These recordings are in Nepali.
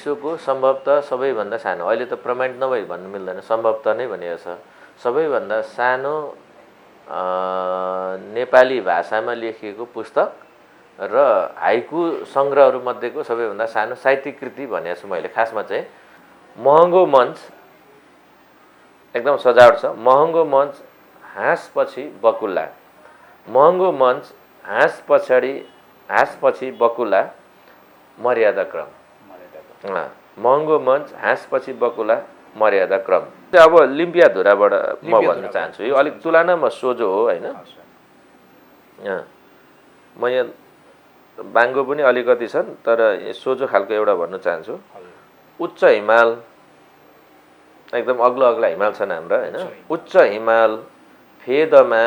विश्वको सम्भवतः सबैभन्दा सानो, अहिले त प्रमाणित नभई भन्नु मिल्दैन, सम्भवतः नै भनिएको छ, सबैभन्दा सानो नेपाली भाषामा लेखिएको पुस्तक र हाइकु सङ्ग्रहहरूमध्येको सबैभन्दा सानो साहित्यिक कृति भनेको छु मैले। खासमा चाहिँ महँगो मञ्च, एकदम सजावट छ, महँगो मञ्च हाँसपछि बकुल्ला, महँगो मञ्च हाँसपछि बकुल्ला, मर्यादा क्रम। महँगो मञ्च हाँसपछि बकुला, मर्यादा क्रम। अब लिम्पिया धुराबाट म भन्न चाहन्छु, यो अलिक तुलनामा सोझो हो होइन। म यहाँ बाङ्गो पनि अलिकति छन्, तर सोझो खालको एउटा भन्न चाहन्छु। उच्च हिमाल, एकदम अग्लो अग्ला हिमाल छन् हाम्रा होइन। उच्च हिमाल फेदमा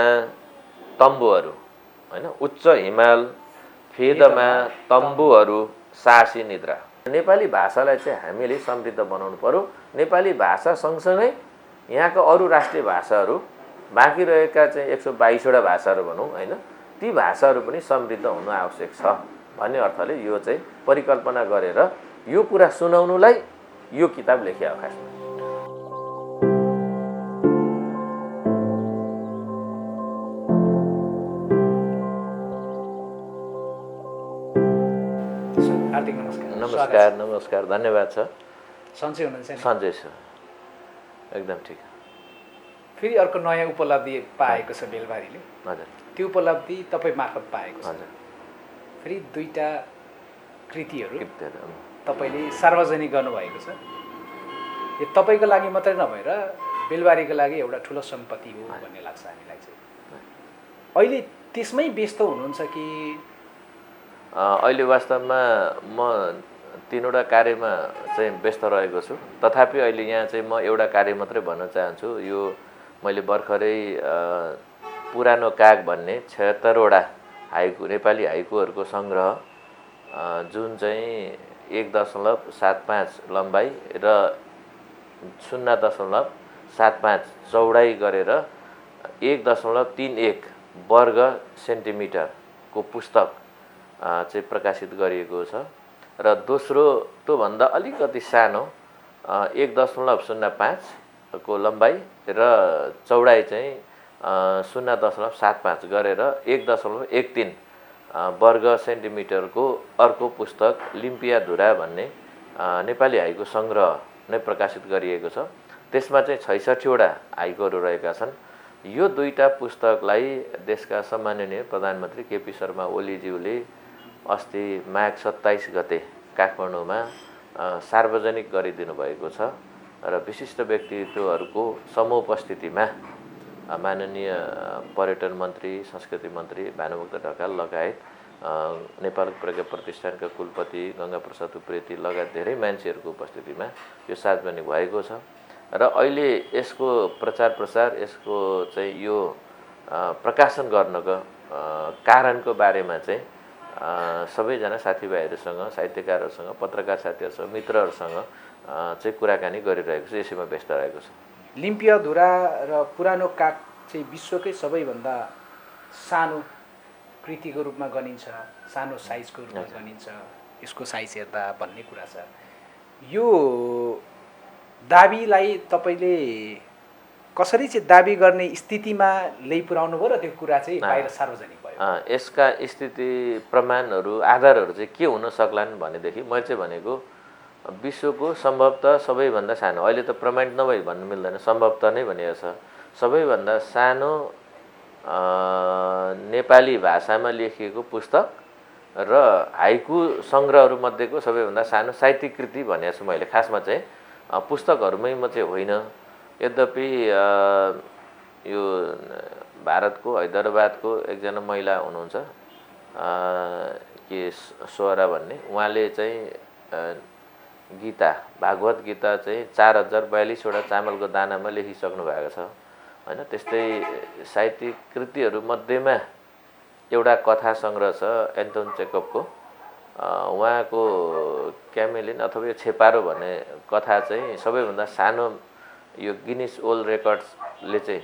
तम्बुहरू होइन, उच्च हिमाल फेदमा तम्बुहरू, साहसी निद्रा। नेपाली भाषालाई चाहिँ हामीले समृद्ध बनाउनु पर्यो। नेपाली भाषा सँगसँगै यहाँका अरू राष्ट्रिय भाषाहरू, बाँकी रहेका चाहिँ 122वटा भाषाहरू भनौँ होइन, ती भाषाहरू पनि समृद्ध हुनु आवश्यक छ भन्ने अर्थले यो चाहिँ परिकल्पना गरेर यो कुरा सुनाउनुलाई यो किताब लेखियो खासमा। हार्दिक नमस्कार। नमस्कार, नमस्कार, धन्यवाद छ। सन्चै हुनुहुन्छ? सन्चै छु, एकदम ठिक। फेरि अर्को नयाँ उपलब्धि पाएको छ बेलबारीले। हजुर, त्यो उपलब्धि तपाईँ मार्फत पाएको छ। हजुर, फेरि 2टा कृतिहरू कृतिहरू तपाईँले सार्वजनिक गर्नुभएको छ। यो तपाईँको लागि मात्रै नभएर बेलबारीको लागि एउटा ठुलो सम्पत्ति हो भन्ने लाग्छ हामीलाई चाहिँ। अहिले त्यसमै व्यस्त हुनुहुन्छ कि? अहिले वास्तवमा म 3वटा कार्यमा चाहिँ व्यस्त रहेको छु। तथापि अहिले यहाँ चाहिँ म एउटा कार्य मात्रै भन्न चाहन्छु। यो मैले भर्खरै पुरानो काग भन्ने 76वटा हाइकु, नेपाली हाइकुहरूको सङ्ग्रह, जुन चाहिँ 1.75 लम्बाइ र 0.75 चौडाइ गरेर 1.31 वर्ग सेन्टिमिटरको पुस्तक चाहिँ प्रकाशित गरिएको छ। र दोस्रो त्योभन्दा अलिकति सानो 1.05 को लम्बाइ र चौडाइ चाहिँ 0.75 गरेर 1.13 वर्ग सेन्टिमिटरको अर्को पुस्तक लिम्पिया धुरा भन्ने नेपाली हाइकु सङ्ग्रह नै प्रकाशित गरिएको छ। त्यसमा चाहिँ 66वटा हाइकुहरू रहेका छन्। यो 2टा पुस्तकलाई देशका सम्माननीय प्रधानमन्त्री केपी शर्मा ओलीज्यूले अस्ति माघ 27 गते काठमाडौँमा सार्वजनिक गरिदिनु भएको छ र विशिष्ट व्यक्तित्वहरूको समुपस्थितिमा माननीय पर्यटन मन्त्री, संस्कृति मन्त्री भानुभक्त ढकाल लगायत नेपाल प्रज्ञा प्रतिष्ठानका कुलपति गङ्गाप्रसाद उप्रेती लगायत धेरै मान्छेहरूको उपस्थितिमा यो सार्वजनिक भएको छ। र अहिले यसको प्रचार प्रसार, यसको चाहिँ यो प्रकाशन गर्नको कारणको बारेमा चाहिँ सबैजना साथीभाइहरूसँग, साहित्यकारहरूसँग, पत्रकार साथीहरूसँग, मित्रहरूसँग चाहिँ कुराकानी गरिरहेको छु। यसैमा व्यस्त रहेको छु। लिम्पिया धुरा र पुरानो काग चाहिँ विश्वकै सबैभन्दा सानो कृतिको रूपमा गनिन्छ, सानो साइजको रूपमा गनिन्छ। यसको साइज हेर्दा भन्ने कुरा छ। यो दाबीलाई तपाईँले कसरी चाहिँ दाबी गर्ने स्थितिमा ल्याइपुर्याउनु भयो र त्यो कुरा चाहिँ बाहिर सार्वजनिक भयो? यसका स्थिति, प्रमाणहरू, आधारहरू चाहिँ के हुन सक्लान् भनेदेखि मैले चाहिँ भनेको विश्वको सम्भवतः सबैभन्दा सानो, अहिले त प्रमाणित नभई भन्नु मिल्दैन, सम्भवतः नै भनिएको छ, सबैभन्दा सानो नेपाली भाषामा लेखिएको पुस्तक र हाइकु सङ्ग्रहहरूमध्येको सबैभन्दा सानो साहित्यिक कृति भनेको छु मैले। खासमा चाहिँ पुस्तकहरूमै म चाहिँ होइन। यद्यपि यो भारतको हैदराबादको एकजना महिला हुनुहुन्छ के स्वरा भन्ने, उहाँले चाहिँ गीता, भागवत गीता चाहिँ 4042वटा चामलको दानामा लेखिसक्नु भएको छ होइन। त्यस्तै साहित्यिक कृतिहरू मध्येमा एउटा कथा सङ्ग्रह छ एन्टोन चेकबको, उहाँको क्यामेलिन अथवा यो छेपारो भन्ने कथा चाहिँ सबैभन्दा सानो यो गिनिस वर्ल्ड रेकर्ड्सले चाहिँ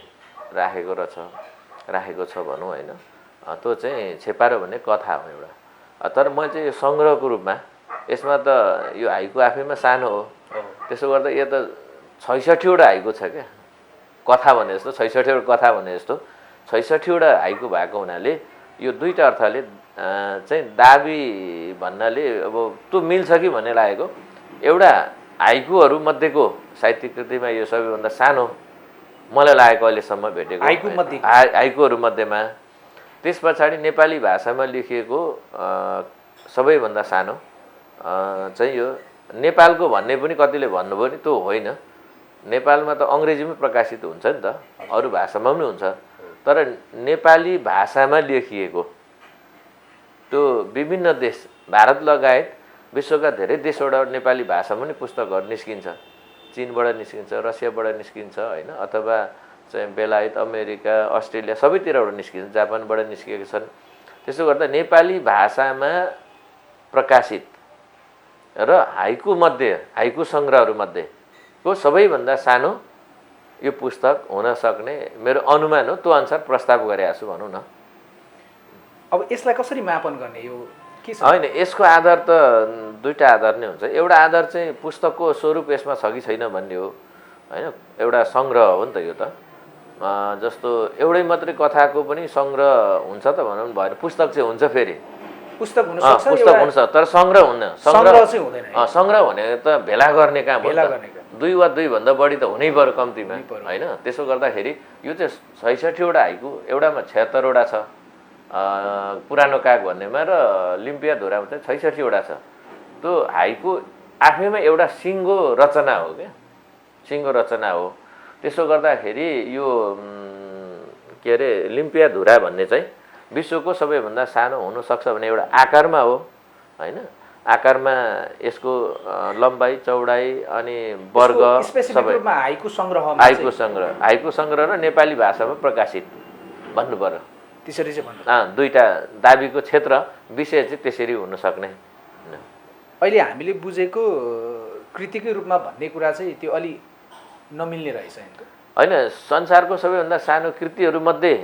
राखेको छ भनौँ होइन। त्यो चाहिँ छेपारो भन्ने कथा हो एउटा। तर म चाहिँ यो सङ्ग्रहको रूपमा यसमा त यो हाइकु आफैमा सानो हो। त्यसो गर्दा यो त 66वटा हाइकु छ क्या, कथा भने जस्तो 66वटा कथा भने जस्तो 66वटा हाइकु भएको हुनाले यो दुईटा अर्थले चाहिँ दाबी भन्नाले अब त्यो मिल्छ कि भन्ने लागेको। एउटा हाइकुहरू मध्येको साहित्यिक कृतिमा यो सबैभन्दा सानो मलाई लागेको अहिलेसम्म भेटेको हाइकुहरू मध्येमा। त्यस पछाडि नेपाली भाषामा लेखिएको सबैभन्दा सानो चाहिँ यो नेपालको भन्ने पनि कतिले भन्नुभयो नि, त्यो होइन। नेपालमा त अङ्ग्रेजीमै प्रकाशित हुन्छ नि त, अरू भाषामा पनि हुन्छ, तर नेपाली भाषामा लेखिएको त्यो विभिन्न देश भारत लगायत विश्वका धेरै देशबाट नेपाली भाषामा पनि पुस्तकहरू निस्किन्छ। चीनबाट निस्किन्छ, रसियाबाट निस्किन्छ होइन, अथवा चाहिँ बेलायत, अमेरिका, अस्ट्रेलिया सबैतिरबाट निस्किन्छ, जापानबाट निस्किएका छन्। त्यसो गर्दा नेपाली भाषामा प्रकाशित र हाइकु सङ्ग्रहहरूमध्येको सबैभन्दा सानो यो पुस्तक हुन सक्ने मेरो अनुमान हो। त्यो अनुसार प्रस्ताव गरेको छु भनौँ न। अब यसलाई कसरी मापन गर्ने यो के छ? होइन, यसको आधार त दुईटा आधार नै हुन्छ। एउटा आधार चाहिँ पुस्तकको स्वरूप यसमा छ कि छैन भन्ने हो होइन। एउटा सङ्ग्रह हो नि त यो त, जस्तो एउटै मात्रै कथाको पनि सङ्ग्रह हुन्छ त भनौँ भएन, पुस्तक चाहिँ हुन्छ। फेरि पुस्तक हुन सक्छ, पुस्तक हुन्छ तर सङ्ग्रह हुन्न। सङ्ग्रह चाहिँ हुँदैन। सङ्ग्रह भनेको त भेला गर्ने काम हो, दुई वा दुईभन्दा बढी त हुनै पर्यो कम्तीमा होइन। त्यसो गर्दाखेरि यो चाहिँ 66वटा हाइकु, एउटामा 76वटा छ पुरानो काग भन्नेमा, र लिम्पिया धुरामा चाहिँ 66वटा छ। त्यो हाइकु आफैमा एउटा सिङ्गो रचना हो क्या, सिङ्गो रचना हो। त्यसो गर्दाखेरि यो के अरे लिम्पिया धुरा भन्ने चाहिँ विश्वको सबैभन्दा सानो हुनसक्छ भन्ने एउटा आकारमा हो होइन। आकारमा यसको लम्बाइ, चौडाइ अनि वर्ग सबै हाइकु सङ्ग्रह र नेपाली भाषामा प्रकाशित भन्नु पर्यो। त्यसरी चाहिँ भन्नु दुईटा दाबीको क्षेत्र विषय चाहिँ त्यसरी हुन सक्ने। अहिले हामीले बुझेको कृतिकै रूपमा भन्ने कुरा चाहिँ त्यो अलि नमिल्ने रहेछ होइन। संसारको सबैभन्दा सानो कृतिहरूमध्ये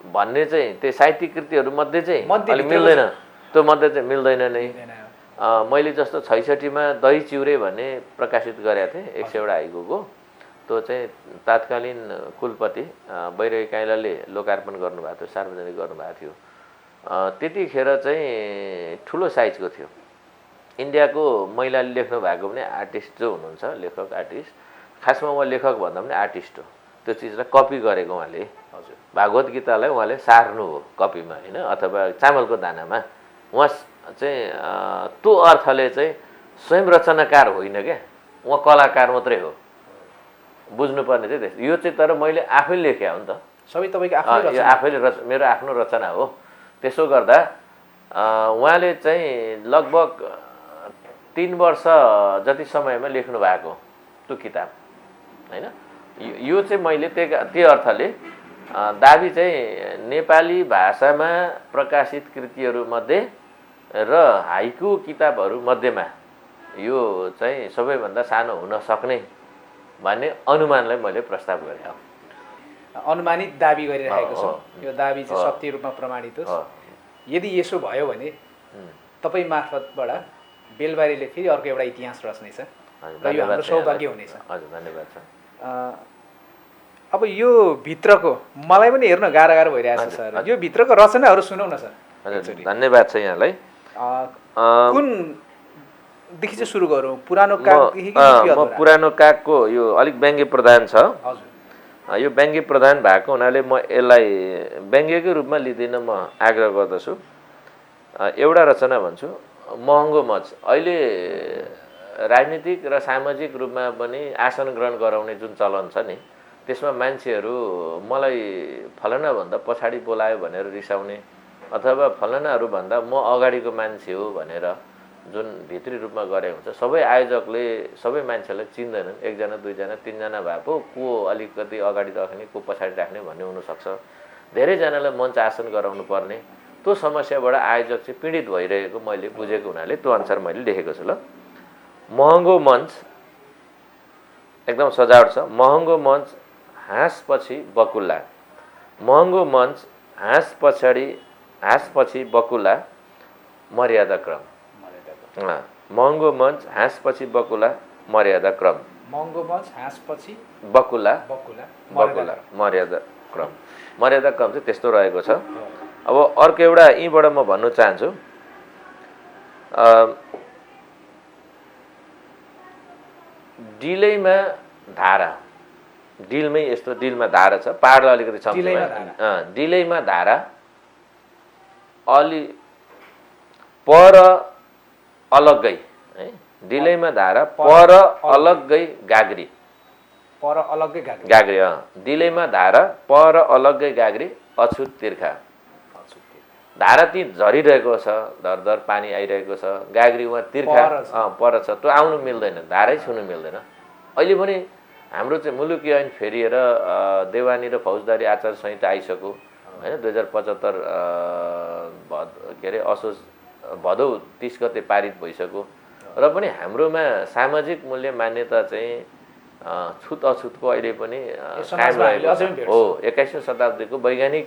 भन्ने चाहिँ त्यो साहित्यिक कृतिहरूमध्ये चाहिँ अलिक मिल्दैन, त्यो मध्ये चाहिँ मिल्दैन नै। मैले जस्तो 66मा दही चिउरे भन्ने प्रकाशित गरेको थिएँ 100वटा हाइकुको, त्यो चाहिँ तात्कालीन कुलपति बैरगी काइलाले लोकार्पण गर्नुभएको थियो, सार्वजनिक गर्नुभएको थियो। त्यतिखेर चाहिँ ठुलो साइजको थियो। इन्डियाको महिलाले लेख्नु भएको पनि आर्टिस्ट जो हुनुहुन्छ, लेखक आर्टिस्ट, खासमा उहाँ लेखक भन्दा पनि आर्टिस्ट हो। त्यो चिजलाई कपी गरेको उहाँले, हजुर, भागवत गीतालाई उहाँले सार्नु हो कपीमा होइन, अथवा चामलको दानामा। उहाँ चाहिँ त्यो अर्थले चाहिँ स्वयं रचनाकार होइन क्या, उहाँ कलाकार मात्रै हो। बुझ्नुपर्ने चाहिँ त्यस्तो। यो चाहिँ तर मैले आफै लेखेँ हो नि त, सबै तपाईँको आफ्नै यो आफैले मेरो आफ्नो रचना हो। त्यसो गर्दा उहाँले चाहिँ लगभग 3 वर्ष जति समयमा लेख्नु भएको त्यो किताब होइन। यो चाहिँ मैले त्यो अर्थले दाबी चाहिँ नेपाली भाषामा प्रकाशित कृतिहरूमध्ये र हाइकु किताबहरूमध्येमा यो चाहिँ सबैभन्दा सानो हुन सक्ने भन्ने अनुमानलाई मैले प्रस्ताव गरेँ। अनुमानित दाबी गरिरहेको छ, यो दाबी चाहिँ सत्य रूपमा प्रमाणित होस्। यदि यसो भयो भने तपाईँ मार्फतबाट बेलबारीले फेरि अर्को एउटा इतिहास रच्नेछ र यो हाम्रो सौभाग्य हुनेछ। हजुर, धन्यवाद छ। अब यो भित्रको मलाई पनि हेर्न गाह्रो भइरहेछ सर, यो भित्रको रचनाहरू सुनौ न सर। हजुर, धन्यवाद छ यहाँलाई। कुनदेखि चाहिँ सुरु गरौँ? पुरानो कागदेखि कि म पुरानो कागको यो अलिक व्यङ्ग्य प्रधान छ। हजुर, यो व्यङ्ग्य प्रधान भएको हुनाले म यसलाई व्यङ्ग्यकै रूपमा लिँदिन, म आग्रह गर्दछु। एउटा रचना भन्छु, महँगो मच। अहिले राजनीतिक र सामाजिक रूपमा पनि आसन ग्रहण गराउने जुन चलन छ नि, त्यसमा मान्छेहरू मलाई फलानाभन्दा पछाडि बोलायो भनेर रिसाउने, अथवा फलानाहरूभन्दा म अगाडिको मान्छे हो भनेर जुन भित्री रूपमा गरे हुन्छ। सबै आयोजकले सबै मान्छेलाई चिन्दैनन्, 1 जना 2 जना 3 जना भए पो को अलिकति अगाडि राख्ने, को पछाडि राख्ने भन्ने हुनसक्छ। धेरैजनालाई मञ्च आसन गराउनु पर्ने, त्यो समस्याबाट आयोजक चाहिँ पीडित भइरहेको मैले बुझेको हुनाले त्यो अनुसार मैले लेखेको छु। ल, महँगो मञ्च एकदम सजावट छ। महँगो मञ्च हाँसपछि बकुल्ला, महँगो मञ्च हाँसपछि बकुल्ला, मर्यादा क्रम। महँगो मञ्च हाँसपछि बकुला मर्यादा क्रम। महँगो मञ्च हाँसपछि बकुला बकुला मर्यादा क्रम। मर्यादा क्रम चाहिँ त्यस्तो रहेको छ। अब अर्को एउटा यहीँबाट म भन्नु चाहन्छु, डिलैमा धारा, डिलमै यस्तो डिलमा धारा छ, पाहाडलाई अलिकति छ, डिलैमा धारा अलि पर अलग्गै है, डिलैमा धारा पर अलग्गै गाग्री, पर अलग्गै गाग्री डिलैमा धारा पर अलग्गै गाग्री अछुत तिर्खा। धारा ती झरिरहेको छ, धरधर पानी आइरहेको छ, गाग्री उहाँ तिर्खा पर छ, त्यो आउनु मिल्दैन, धारै छुनु मिल्दैन। अहिले पनि हाम्रो चाहिँ मुलुकी ऐन फेरिएर देवानी र फौजदारी आचार संहिता आइसक्यो होइन, 2075 के अरे असोज भदौ 30 गते पारित भइसक्यो र पनि हाम्रोमा सामाजिक मूल्य मान्यता चाहिँ छुत अछुतको अहिले पनि कायम रहेको हो। 21औं शताब्दीको वैज्ञानिक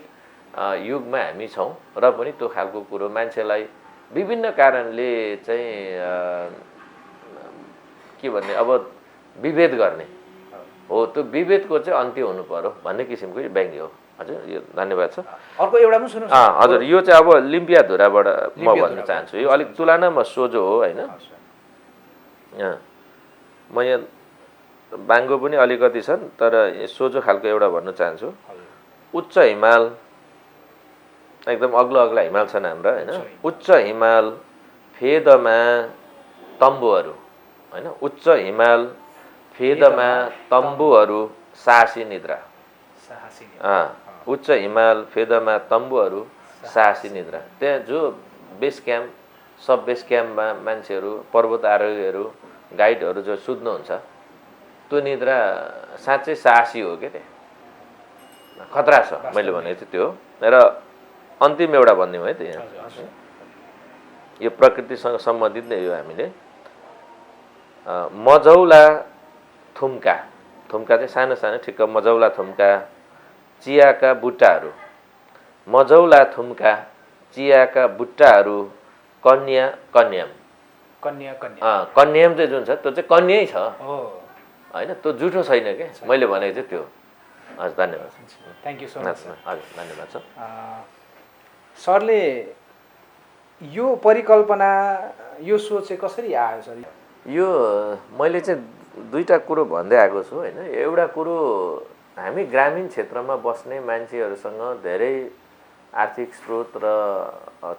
युगमा हामी छौँ र पनि त्यो खालको कुरो मान्छेलाई विभिन्न कारणले चाहिँ के भन्ने, अब विभेद गर्ने हो, त्यो विभेदको चाहिँ अन्त्य हुनु पर्यो भन्ने किसिमको व्यङ्ग्य हो। हजुर, यो धन्यवाद छ। अर्को एउटा पनि सुन्नुहोस्। हजुर, यो चाहिँ अब लिम्पिया धुराबाट म भन्न चाहन्छु, यो अलिक तुलनामा सोझो हो होइन। म यहाँ बाङ्गो पनि अलिकति छन्, तर सोझो खालको एउटा भन्न चाहन्छु। उच्च हिमाल, एकदम अग्लो अग्ला हिमाल छन् हाम्रा होइन। उच्च हिमाल फेदमा तम्बुहरू होइन, उच्च हिमाल फेदमा तम्बुहरू साहसी निद्रा। उच्च हिमाल फेदमा तम्बुहरू साहसी निद्रा। त्यहाँ जो बेस क्याम्प, सब बेस क्याम्पमा मान्छेहरू, पर्वत आरोहीहरू, गाइडहरू जो सुत्नुहुन्छ, त्यो निद्रा साँच्चै साहसी हो क्या, त्यहाँ खतरा छ। मैले भनेको चाहिँ त्यो हो। र अन्तिम एउटा भनिदिउँ है, त्यहाँ यो प्रकृतिसँग सम्बन्धित नै हो। हामीले मझौला थुम्का, थुम्का चाहिँ सानो सानो ठिक्क मझौला थुम्का, चियाका बुट्टाहरू, मझौला थुम्का चियाका बुट्टाहरू, कन्या कन्याम। कन्याम चाहिँ जुन छ त्यो चाहिँ कन्यै छ होइन, त्यो जुठो छैन क्या, मैले भनेको चाहिँ त्यो। हजुर, धन्यवाद। Thank you so much. हजुर, धन्यवाद छ। सरले यो परिकल्पना, यो सोच चाहिँ कसरी आयो सर? यो मैले चाहिँ दुईवटा कुरो भन्दै आएको छु होइन। एउटा कुरो, हामी ग्रामीण क्षेत्रमा बस्ने मान्छेहरूसँग धेरै आर्थिक स्रोत र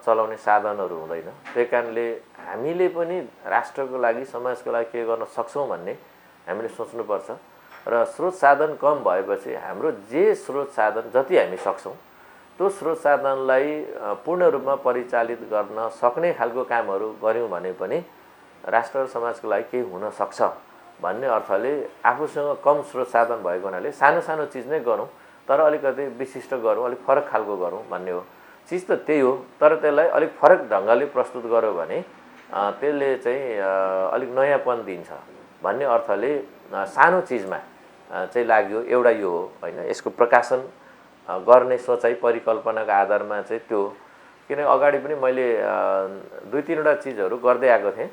चलाउने साधनहरू हुँदैन। त्यही कारणले हामीले पनि राष्ट्रको लागि, समाजको लागि के गर्न सक्छौँ भन्ने हामीले सोच्नुपर्छ। र स्रोत साधन कम भएपछि हाम्रो जे स्रोत साधन जति हामी सक्छौँ त्यो स्रोत साधनलाई पूर्ण रूपमा परिचालित गर्न सक्ने खालको कामहरू गऱ्यौँ भने पनि राष्ट्र र समाजको लागि केही हुन सक्छ भन्ने अर्थले आफूसँग कम स्रोत साधन भएको हुनाले सानो सानो चिज नै गरौँ, तर अलिकति विशिष्ट गरौँ, अलिक फरक खालको गरौँ भन्ने हो। चिज त त्यही हो, तर त्यसलाई अलिक फरक ढङ्गले प्रस्तुत गर्यो भने त्यसले चाहिँ अलिक नयाँपन दिन्छ भन्ने अर्थले सानो चिजमा चाहिँ लाग्यो। एउटा यो हो होइन, यसको प्रकाशन गर्ने सोचाइ परिकल्पनाको आधारमा चाहिँ त्यो। किन अगाडि पनि मैले 2-3वटा चिजहरू गर्दै आएको थिएँ।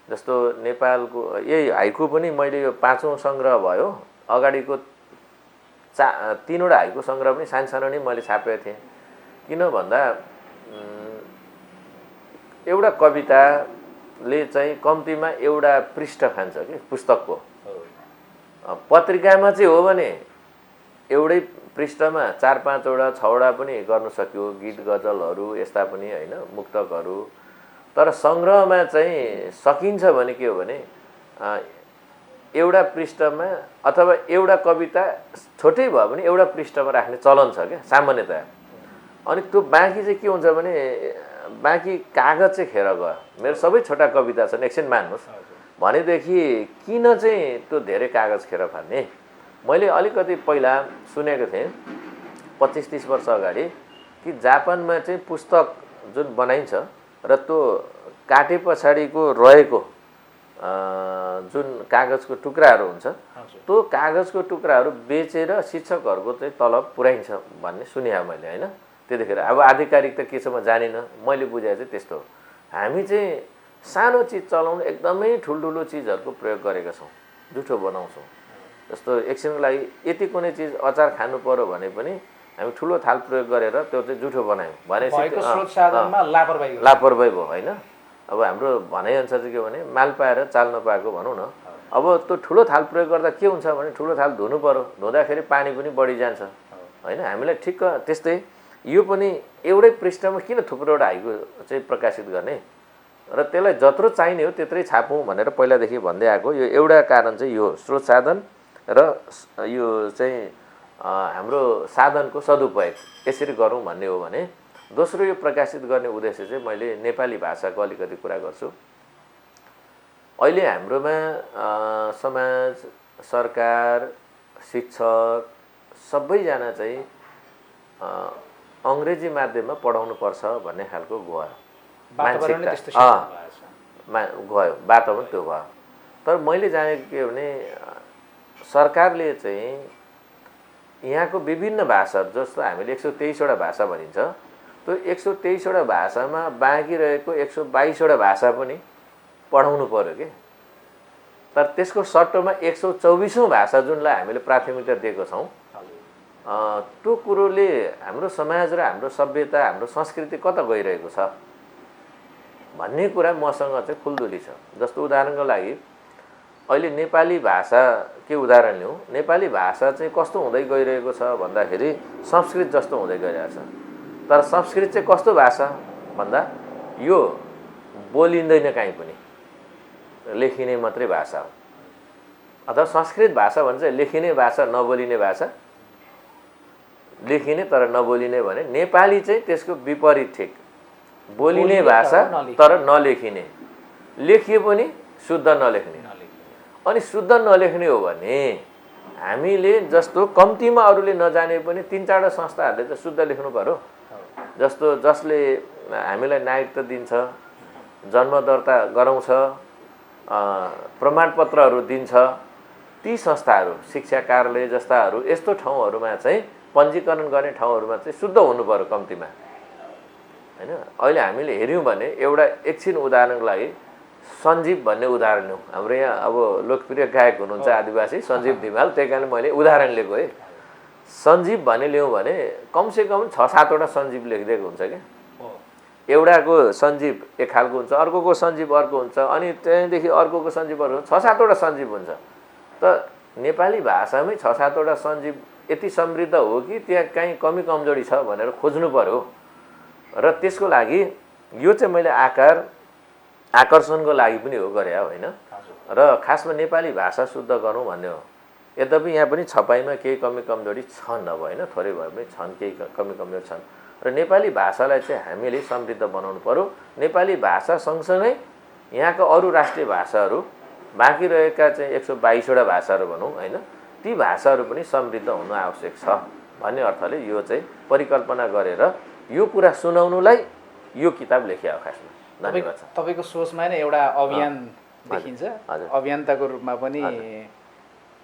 जस्तो नेपालको यही हाइकु पनि मैले यो 5औं सङ्ग्रह भयो, अगाडिको 3वटा हाइकु सङ्ग्रह पनि सानो नै मैले छापेको थिएँ। किन भन्दा एउटा कविताले चाहिँ कम्तीमा एउटा पृष्ठ खान्छ कि पुस्तकको। पत्रिकामा चाहिँ हो भने एउटै पृष्ठमा 4-5वटा 6वटा पनि गर्न सक्यो, गीत गजलहरू यस्ता पनि होइन, मुक्तकहरू। तर सङ्ग्रहमा चाहिँ सकिन्छ भने के हो भने एउटा पृष्ठमा अथवा एउटा कविता छोटै भयो भने एउटा पृष्ठमा राख्ने चलन छ क्या सामान्यतया। अनि त्यो बाँकी चाहिँ के हुन्छ भने बाँकी कागज चाहिँ खेर गयो। मेरो सबै छोटा कविता छन्, एकछिन मान्नुहोस् भनेदेखि किन चाहिँ त्यो धेरै कागज खेर फाल्ने। मैले अलिकति पहिला सुनेको थिएँ 25-30 वर्ष अगाडि कि जापानमा चाहिँ पुस्तक जुन बनाइन्छ र त्यो काटे पछाडिको रहेको जुन कागजको टुक्राहरू हुन्छ त्यो कागजको टुक्राहरू बेचेर शिक्षकहरूको चाहिँ तलब पुर्याइन्छ भन्ने सुने मैले होइन। त्यतिखेर अब आधिकारिक त के छ म जानिनँ, मैले बुझाए चाहिँ त्यस्तो हो। हामी चाहिँ सानो चिज चलाउनु एकदमै ठुल्ठुलो चिजहरूको प्रयोग गरेका छौँ, जुठो बनाउँछौँ। जस्तो एकछिनको लागि यति कुनै चिज अचार खानु पर्यो भने पनि हामी ठुलो थाल प्रयोग गरेर त्यो चाहिँ जुठो बनायौँ भनेपछि लापरवाही भयो होइन। अब हाम्रो भनाइअनुसार चाहिँ के भने माल पाएर चाल नपाएको भनौँ न। अब त्यो ठुलो थाल प्रयोग गर्दा के हुन्छ भने ठुलो थाल धुनु पर्यो, धुँदाखेरि पानी पनि बढी जान्छ होइन। हामीलाई ठिक्क त्यस्तै यो पनि एउटै पृष्ठमा किन थुप्रोवटा हाइकु चाहिँ प्रकाशित गर्ने र त्यसलाई जत्रो चाहिने हो त्यत्रै छापौँ भनेर पहिलादेखि भन्दै आएको। यो एउटा कारण चाहिँ यो स्रोत साधन र यो चाहिँ हाम्रो साधनको सदुपयोग यसरी गरौँ भन्ने हो भने। दोस्रो यो प्रकाशित गर्ने उद्देश्य चाहिँ मैले नेपाली भाषाको अलिकति कुरा गर्छु। अहिले हाम्रोमा समाज, सरकार, शिक्षक सबैजना चाहिँ अङ्ग्रेजी माध्यममा पढाउनुपर्छ भन्ने खालको गयो मानसिकता गयो, वातावरण त्यो भयो। तर मैले जानेको के भने सरकारले चाहिँ यहाँको विभिन्न भाषाहरू जस्तो हामीले 123वटा भाषा भनिन्छ, त्यो 123वटा भाषामा बाँकी रहेको 122वटा भाषा पनि पढाउनु पर्यो कि। तर त्यसको सट्टोमा 124औं भाषा जुनलाई हामीले प्राथमिकता दिएको छौँ, त्यो कुरोले हाम्रो समाज र हाम्रो सभ्यता, हाम्रो संस्कृति कता गइरहेको छ भन्ने कुरा मसँग चाहिँ खुल्दुली छ। जस्तो उदाहरणको लागि अहिले नेपाली भाषा के उदाहरण लिउँ, नेपाली भाषा चाहिँ कस्तो हुँदै गइरहेको छ भन्दाखेरि संस्कृत जस्तो हुँदै गइरहेको छ। तर संस्कृत चाहिँ कस्तो भाषा भन्दा यो बोलिँदैन कहीँ पनि, लेखिने मात्रै भाषा हो। अथवा संस्कृत भाषा भन्छ लेखिने भाषा, नबोलिने भाषा। लेखिने तर नबोलिने भने नेपाली चाहिँ त्यसको विपरीत, ठिक बोलिने भाषा तर नलेखिने, लेखिए पनि शुद्ध नलेख्ने। अनि शुद्ध नलेख्ने हो भने हामीले जस्तो कम्तीमा अरूले नजाने पनि 3-4वटा संस्थाहरूले त शुद्ध लेख्नु पर्यो। जस्तो जसले हामीलाई नागरिकता दिन्छ, जन्म दर्ता गराउँछ, प्रमाणपत्रहरू दिन्छ, ती संस्थाहरू, शिक्षा कार्यालय जस्ताहरू यस्तो ठाउँहरूमा चाहिँ पञ्जीकरण गर्ने ठाउँहरूमा चाहिँ शुद्ध हुनु पर्यो कम्तीमा हैन। अहिले हामीले हेर्यौँ भने एउटा एकछिन उदाहरणको लागि सञ्जीव भन्ने उदाहरण लिउँ। हाम्रो यहाँ अब लोकप्रिय गायक हुनुहुन्छ आदिवासी सञ्जीव धिमाल, त्यही कारण मैले उदाहरण लिएको है। सञ्जीव भन्ने लिउँ भने कमसेकम 6-7वटा सञ्जीव लेखिदिएको हुन्छ क्या। एउटाको सञ्जीव एक खालको हुन्छ, अर्कोको सञ्जीव अर्को हुन्छ, अनि त्यहाँदेखि अर्कोको सञ्जीव अर्को, 6-7वटा सञ्जीव हुन्छ। त नेपाली भाषामै 6-7वटा सञ्जीव यति समृद्ध हो कि त्यहाँ कहीँ कमी कमजोरी छ भनेर खोज्नु पर्यो। र त्यसको लागि यो चाहिँ मैले आकर्षणको लागि पनि हो गरे होइन। र खासमा नेपाली भाषा शुद्ध गरौँ भन्ने हो। यद्यपि यहाँ पनि छपाइमा केही कमी कमजोरी छन्, अब होइन थोरै भए पनि छन्, केही कमी कमजोरी छन्। र नेपाली भाषालाई चाहिँ हामीले समृद्ध बनाउनु पर्यो। नेपाली भाषा सँगसँगै यहाँको अरू राष्ट्रिय भाषाहरू, बाँकी रहेका चाहिँ 122वटा भाषाहरू भनौँ होइन, ती भाषाहरू पनि समृद्ध हुनु आवश्यक छ भन्ने अर्थले यो चाहिँ परिकल्पना गरेर यो कुरा सुनाउनुलाई यो किताब लेखियो खासमा। धन्यवाद छ। तपाईँको सोचमा नै एउटा अभियान देखिन्छ। अभियन्ताको रूपमा पनि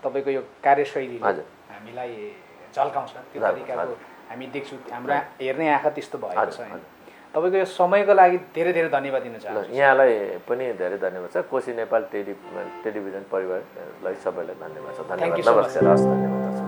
तपाईँको यो कार्यशैली हामीलाई झल्काउँछ। त्यो तरिकाको हामी देख्छौँ, हाम्रो हेर्ने आँखा त्यस्तो भएको छ। तपाईँको यो समयको लागि धेरै धेरै धन्यवाद दिन चाहन्छु। यहाँलाई पनि धेरै धन्यवाद छ। कोशी नेपाल टेलिभिजन परिवारलाई सबैलाई धन्यवाद छ। धन्यवाद, नमस्कार, हस्, धन्यवाद।